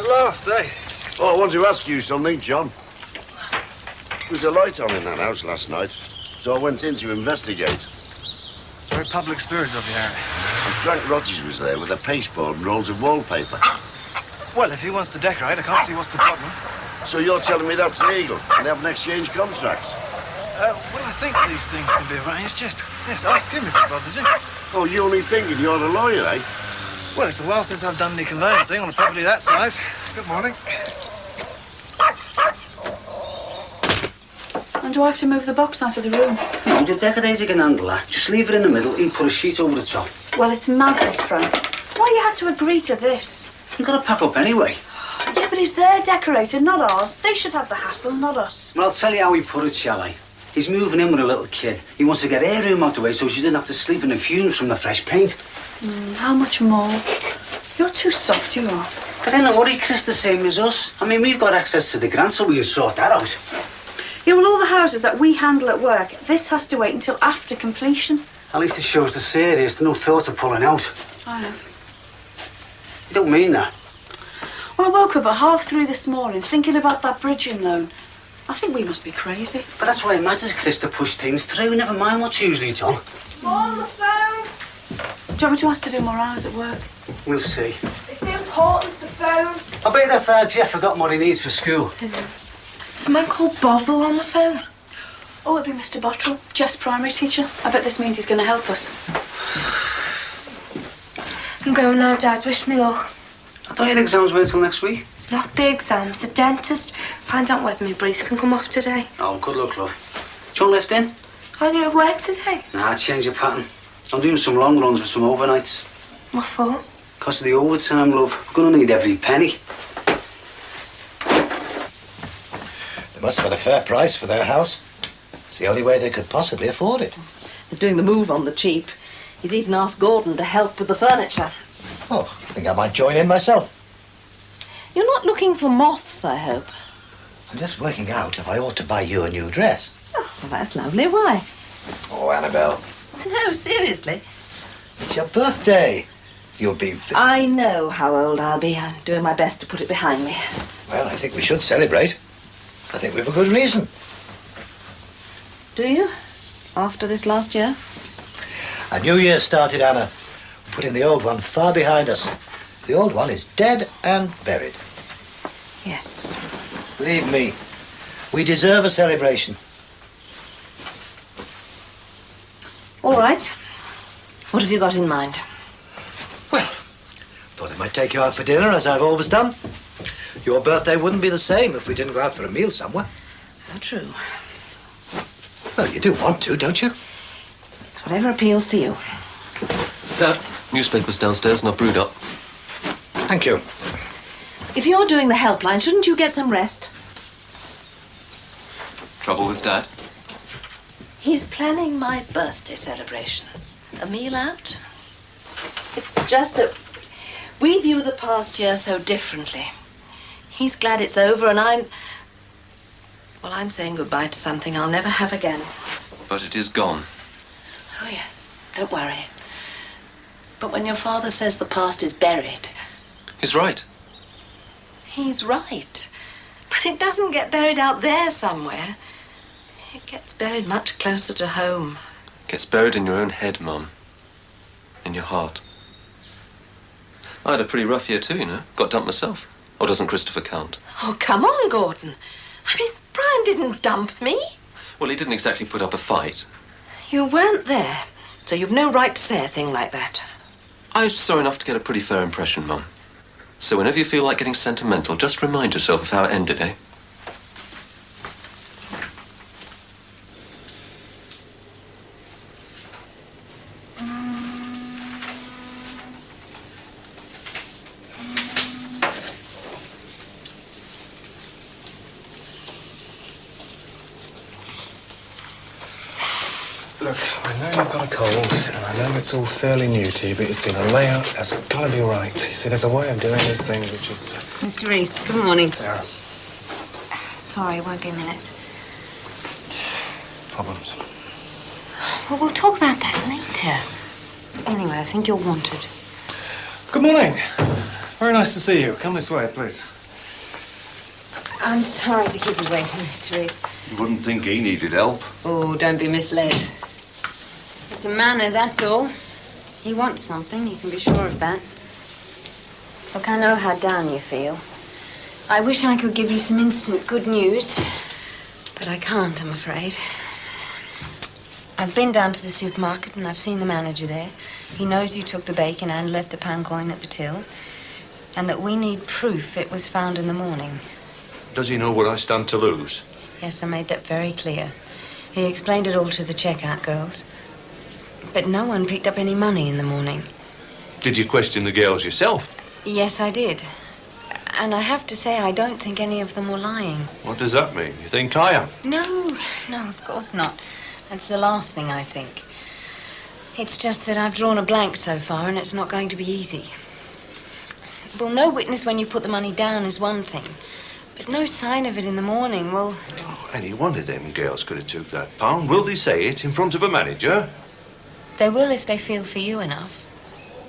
at last, eh? Oh, I want to ask you something, John. There was a light on in that house last night, so I went in to investigate. It's very public spirited of you, Harry. And Frank Rogers was there with a pasteboard and rolls of wallpaper. Well, if he wants to decorate, I can't see what's the problem. So you're telling me that's legal, and they haven't exchanged contracts? Well, I think these things can be arranged, yes. Yes, ask him if it bothers you. Oh, you're only thinking you're a lawyer, eh? Well, it's a while since I've done any conveyancing on a property that size. Good morning. And do I have to move the box out of the room? No, the decorator can handle that. Just leave it in the middle, he'll put a sheet over the top. Well, it's madness, Frank. Why you had to agree to this? You've got to pack up anyway. Yeah, but he's their decorator, not ours. They should have the hassle, not us. Well, I'll tell you how he put it, shall I? He's moving in with a little kid. He wants to get her room out the way so she doesn't have to sleep in the fumes from the fresh paint. How much more? You're too soft, you are. But then don't worry, Chris, the same as us. I mean, we've got access to the grant, so we can sort that out. Yeah, well, all the houses that we handle at work, this has to wait until after completion. At least it shows the serious, no thought of pulling out. I know. You don't mean that? Well, I woke up at 3:30 this morning thinking about that bridging loan. I think we must be crazy. But that's why it matters, Chris, to push things through. Never mind what's usually done. On the phone. Do you want me to ask to do more hours at work? We'll see. It's important, the phone. I bet that's Jeff forgotten what he needs for school. There's a man called Bovril on the phone. Oh, it'd be Mr. Bottrell, Jeff's primary teacher. I bet this means he's going to help us. I'm going now, Dad. Wish me luck. I thought your exams weren't till next week. Not the exams, the dentist. Find out whether my brace can come off today. Oh, good luck, love. Do you want to lift in? Aren't you at work today? Nah, change your pattern. I'm doing some long runs with some overnights. What for? Because of the overtime, love. We're going to need every penny. They must have got a fair price for their house. It's the only way they could possibly afford it. They're doing the move on the cheap. He's even asked Gordon to help with the furniture. Oh, I think I might join in myself. You're not looking for moths, I hope. I'm just working out if I ought to buy you a new dress. Oh, well, that's lovely. Why? Oh, Annabelle, No, seriously. it's your birthday. You'll be... I know how old I'll be. I'm doing my best to put it behind me. Well, I think we should celebrate. I think we've a good reason. Do you? After this last year? A new year started, Anna. We're putting the old one far behind us. The old one is dead and buried. Yes. Believe me, we deserve a celebration. All right. What have you got in mind? Well, thought I might take you out for dinner, as I've always done. Your birthday wouldn't be the same if we didn't go out for a meal somewhere. How true. Well, you do want to, don't you? It's whatever appeals to you. Dad, newspaper's downstairs and I've brewed up. Thank you. If you're doing the helpline, shouldn't you get some rest? Trouble with Dad? He's planning my birthday celebrations. A meal out? It's just that we view the past year so differently. He's glad it's over and I'm saying goodbye to something I'll never have again. But it is gone. Oh, yes. Don't worry. But when your father says the past is buried... He's right. He's right. But it doesn't get buried out there somewhere. It gets buried much closer to home. Gets buried in your own head, Mum. In your heart. I had a pretty rough year too, you know. Got dumped myself. Or doesn't Christopher count? Oh, come on, Gordon. I mean, Brian didn't dump me. Well, he didn't exactly put up a fight. You weren't there, so you've no right to say a thing like that. I saw enough to get a pretty fair impression, Mum. So whenever you feel like getting sentimental, just remind yourself of how it ended, eh? Look, I know you've got a cold, and I know it's all fairly new to you, but you see, the layout has got to be right. You see, there's a way of doing these things which is... Mr. Reese, good morning. Sarah, Sorry, it won't be a minute. problems. Well, we'll talk about that later. Anyway, I think you're wanted. Good morning. Very nice to see you. Come this way, please. I'm sorry to keep you waiting, Mr. Reese. You wouldn't think he needed help. Oh, don't be misled. It's a manner, that's all. He wants something, you can be sure of that. Look, I know how down you feel. I wish I could give you some instant good news, but I can't, I'm afraid. I've been down to the supermarket and I've seen the manager there. He knows you took the bacon and left the pound coin at the till, and that we need proof it was found in the morning. Does he know what I stand to lose? Yes, I made that very clear. He explained it all to the checkout girls. But no one picked up any money in the morning. Did you question the girls yourself? Yes, I did. And I have to say, I don't think any of them were lying. What does that mean? You think I am? No, of course not. That's the last thing I think. It's just that I've drawn a blank so far, and it's not going to be easy. Well, no witness when you put the money down is one thing. But no sign of it in the morning, well... Oh, any one of them girls could have took that pound. Will they say it in front of a manager? They will if they feel for you enough.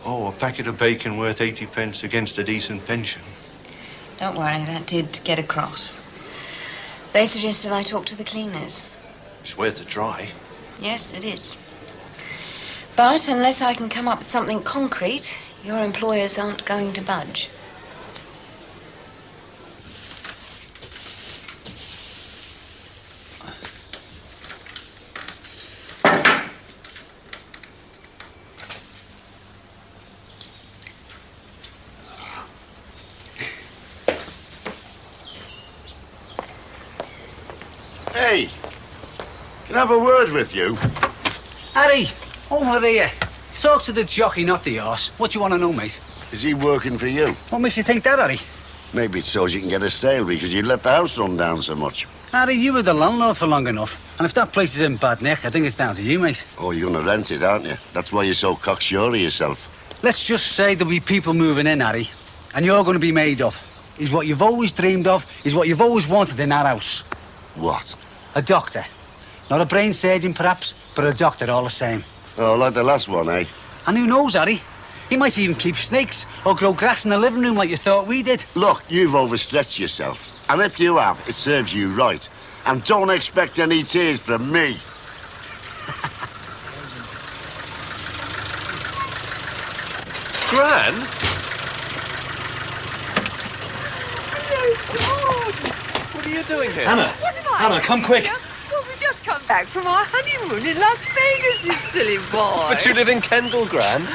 Oh, a packet of bacon worth 80 pence against a decent pension. Don't worry, that did get across. They suggested I talk to the cleaners. It's worth a try. Yes, it is. But unless I can come up with something concrete, your employers aren't going to budge. Hey, can I have a word with you? Harry, over here. Talk to the jockey, not the horse. What do you want to know, mate? Is he working for you? What makes you think that, Harry? Maybe it's so you can get a sale because you let the house run down so much. Harry, you were the landlord for long enough. And if that place is in bad nick, I think it's down to you, mate. Oh, you're going to rent it, aren't you? That's why you're so cocksure of yourself. Let's just say there'll be people moving in, Harry. And you're going to be made up. Is what you've always dreamed of, is what you've always wanted in that house. What? A doctor. Not a brain surgeon, perhaps, but a doctor all the same. Oh, like the last one, eh? And who knows, Harry? He might even keep snakes or grow grass in the living room like you thought we did. Look, you've overstretched yourself. And if you have, it serves you right. And don't expect any tears from me. Gran? What are you doing here? Anna! What am I? Anna, come quick! Well, we've just come back from our honeymoon in Las Vegas, you silly boy. But you live in Kendal, Gran.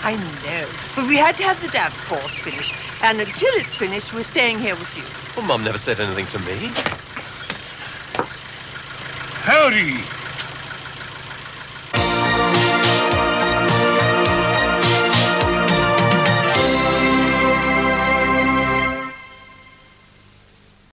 I know, but we had to have the damp course finished. And until it's finished, we're staying here with you. Well, Mum never said anything to me. Howdy.